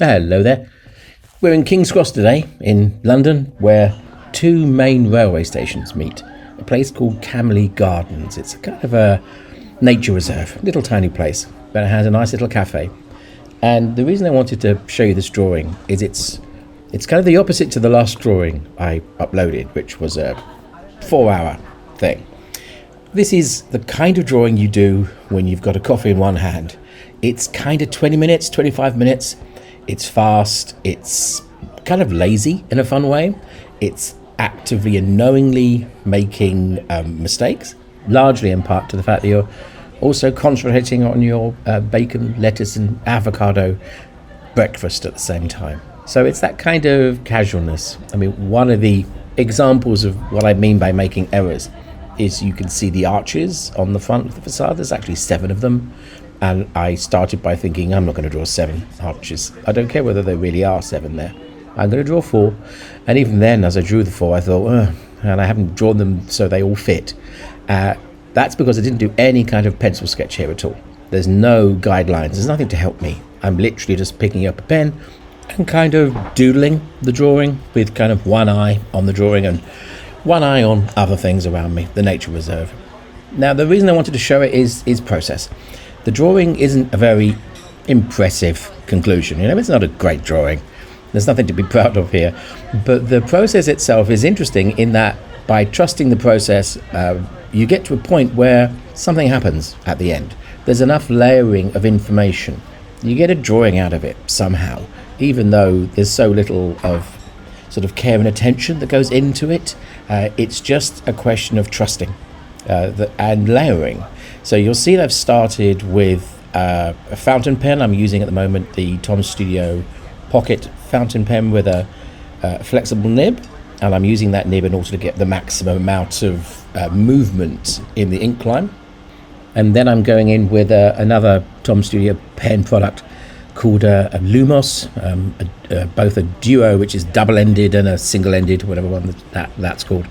Hello there. We're in King's Cross today in London, where two main railway stations meet. A place called Camley Gardens. It's a kind of a nature reserve, little tiny place, but it has a nice little cafe. And the reason I wanted to show you this drawing is it's kind of the opposite to the last drawing I uploaded, which was a 4-hour thing. This is the kind of drawing you do when you've got a coffee in one hand. It's kind of 20 minutes, 25 minutes. It's fast. It's kind of lazy in a fun way. It's actively and knowingly making mistakes, largely in part to the fact that you're also concentrating on your bacon, lettuce and avocado breakfast at the same time. So it's that kind of casualness. I mean, one of the examples of what I mean by making errors is you can see the arches on the front of the facade. There's actually 7 of them. And I started by thinking, I'm not going to draw 7 arches. I don't care whether there really are 7 there. I'm going to draw 4. And even then, as I drew the 4, I thought, and I haven't drawn them so they all fit. That's because I didn't do any kind of pencil sketch here at all. There's no guidelines. There's nothing to help me. I'm literally just picking up a pen and kind of doodling the drawing with kind of one eye on the drawing and one eye on other things around me, the nature reserve. Now, the reason I wanted to show it is process. The drawing isn't a very impressive conclusion. It's not a great drawing. There's nothing to be proud of here. But the process itself is interesting in that by trusting the process, you get to a point where something happens at the end. There's enough layering of information. You get a drawing out of it somehow, even though there's so little of sort of care and attention that goes into it. It's just a question of trusting and layering. So you'll see that I've started with a fountain pen. I'm using at the moment the Tom Studio Pocket fountain pen with a flexible nib, and I'm using that nib in order to get the maximum amount of movement in the ink line. And then I'm going in with another Tom Studio pen product called a Lumos, both a duo, which is double-ended, and a single-ended, whatever one that's called.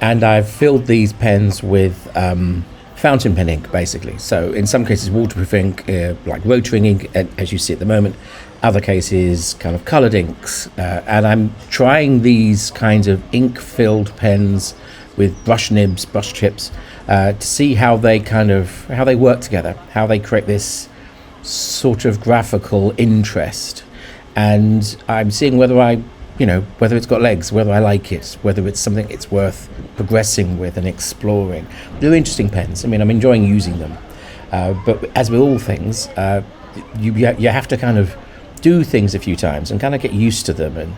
And I've filled these pens with fountain pen ink, basically. So in some cases waterproof ink, like rotary ink, as you see at the moment. Other cases kind of coloured inks. And I'm trying these kinds of ink-filled pens with brush nibs, brush tips, to see how they work together, how they create this sort of graphical interest. And I'm seeing whether whether it's got legs, whether I like it, whether it's something it's worth progressing with and exploring. They're interesting pens. I mean, I'm enjoying using them. But as with all things, you have to kind of do things a few times and kind of get used to them and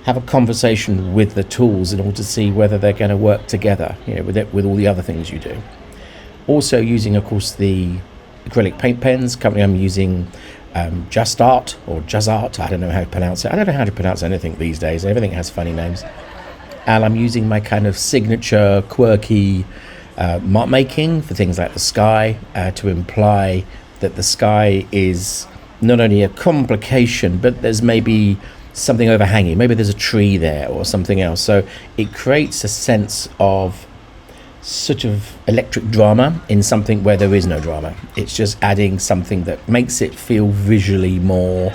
have a conversation with the tools in order to see whether they're going to work together, with all the other things you do. Also using, of course, the acrylic paint pens. Currently I'm using JusArt or JusArt. I don't know how to pronounce it. I don't know how to pronounce anything these days. Everything has funny names. And I'm using my kind of signature, quirky mark making for things like the sky, to imply that the sky is not only a complication, but there's maybe something overhanging. Maybe there's a tree there or something else. So it creates a sense of sort of electric drama in something where there is no drama. It's just adding something that makes it feel visually more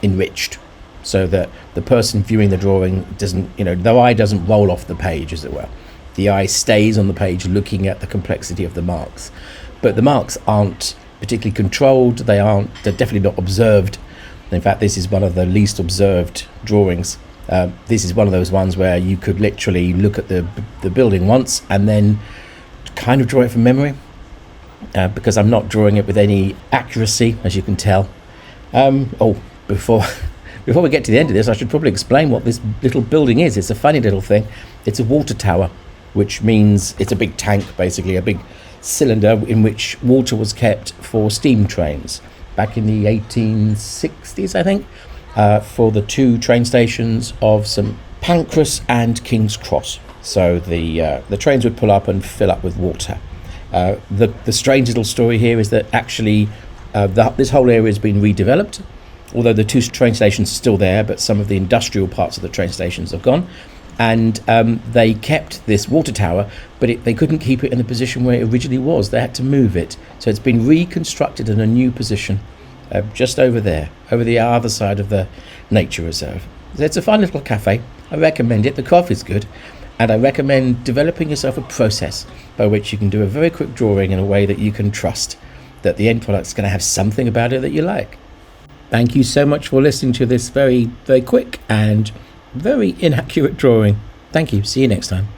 enriched, so that the person viewing the drawing doesn't, the eye doesn't roll off the page, as it were. The eye stays on the page looking at the complexity of the marks. But the marks aren't particularly controlled. They're definitely not observed. In fact, this is one of the least observed drawings. This is one of those ones where you could literally look at the building once and then kind of draw it from memory, because I'm not drawing it with any accuracy, as you can tell. Before we get to the end of this, I should probably explain what this little building is. It's a funny little thing. It's a water tower, which means it's a big tank, basically, a big cylinder in which water was kept for steam trains back in the 1860s, I think. For the 2 train stations of St Pancras and King's Cross. So the trains would pull up and fill up with water. The strange little story here is that actually this whole area has been redeveloped, although the 2 train stations are still there, but some of the industrial parts of the train stations have gone. And they kept this water tower, but they couldn't keep it in the position where it originally was. They had to move it. So it's been reconstructed in a new position. just over there, over the other side of the nature reserve. It's a fun little cafe. I recommend it. The coffee's good. And I recommend developing yourself a process by which you can do a very quick drawing in a way that you can trust that the end product's going to have something about it that you like. Thank you so much for listening to this very, very quick and very inaccurate drawing. Thank you. See you next time.